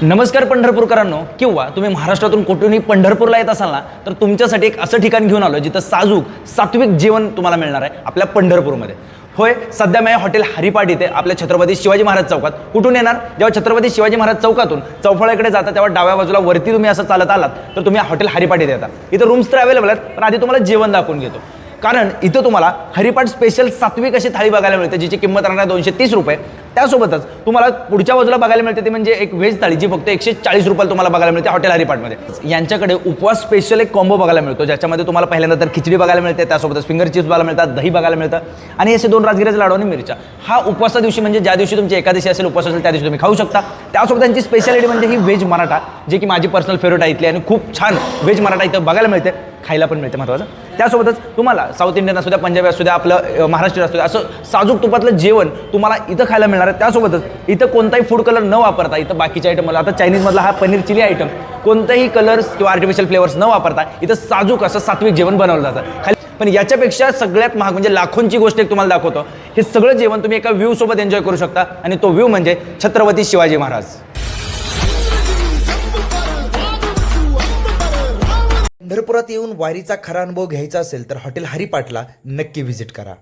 नमस्कार पंढरपूरकरांनो, किंवा तुम्ही महाराष्ट्रातून कुठूनही पंढरपूरला येत असाल ना, तर तुमच्यासाठी एक असं ठिकाण घेऊन आलो जिथं साजूक सात्विक जेवण तुम्हाला मिळणार आहे आपल्या पंढरपूरमध्ये. होय, सध्या मी हॉटेल हरिपाठ इथे आपल्या छत्रपती शिवाजी महाराज चौकात. कुठून येणार? जेव्हा छत्रपती शिवाजी महाराज चौकातून चौफळ्याकडे जाता तेव्हा डाव्या बाजूला वरती तुम्ही असं चालत आलात तर तुम्ही हॉटेल हरिपाठ इथे येता. इथं रूम्स तर अवेलेबल आहेत, पण आधी तुम्हाला जेवण दाखवून घेतो. कारण इथं तुम्हाला हरिपाठ स्पेशल सात्विक अशी थाळी बघायला मिळते, जिची किंमत राहणार 230 रुपये. त्यासोबतच तुम्हाला पुढच्या बाजूला बघायला मिळते ती म्हणजे एक व्हेज थाळी, जी फक्त 140 रुपयाला तुम्हाला बघायला मिळते हॉटेल हरिपाठमध्ये. यांच्याकडे उपवास स्पेशल एक कॉम्बो बघायला मिळतो, ज्याच्यामध्ये तुम्हाला पहिल्यांदा तर खिचडी बघायला मिळते, त्यासोबतच फिंगर चिप्स बघायला मिळतात, दही बघायला मिळतं आणि असे 2 राजगिऱ्याचे लाडू आणि मिरच्या. हा उपवासा दिवशी म्हणजे ज्या दिवशी तुमची एकादशी असेल, उपवास असेल, त्या दिवशी तुम्ही खाऊ शकता. त्यासोबत त्यांची स्पेशालिटी म्हणजे ही व्हेज मराठा, जे की माझी पर्सनल फेवरेट आहे इथली, आणि खूप छान व्हेज मराठा इथं बघायला मिळते, खायला पण मिळते महत्त्वाचं. त्यासोबतच तुम्हाला साऊथ इंडियन असू द्या, पंजाबी असू द्या, आपलं महाराष्ट्रीयन असू द्या, असं साजूक तुपातलं जेवण तुम्हाला इथं खायला मिळणार आहे. त्यासोबतच इथं कोणताही फूड कलर न वापरता, इथं बाकीच्या आयटम, आता चायनीजमधला हा पनीर चिली आयटम, कोणतेही कलर्स किंवा आर्टिफिशियल फ्लेवर्स न वापरता इथं साजूक असं सात्विक जेवण बनवलं जातं. पण याच्यापेक्षा सगळ्यात महाग म्हणजे लाखोंची गोष्ट एक तुम्हाला दाखवतो. हे सगळं जेवण तुम्ही एका व्ह्यू सोबत एन्जॉय करू शकता, आणि तो व्ह्यू म्हणजे छत्रपती शिवाजी महाराज. पंढरपुरात येऊन वारीचा खरा अनुभव घ्यायचा असेल तर हॉटेल हरिपाठला नक्की व्हिजिट करा.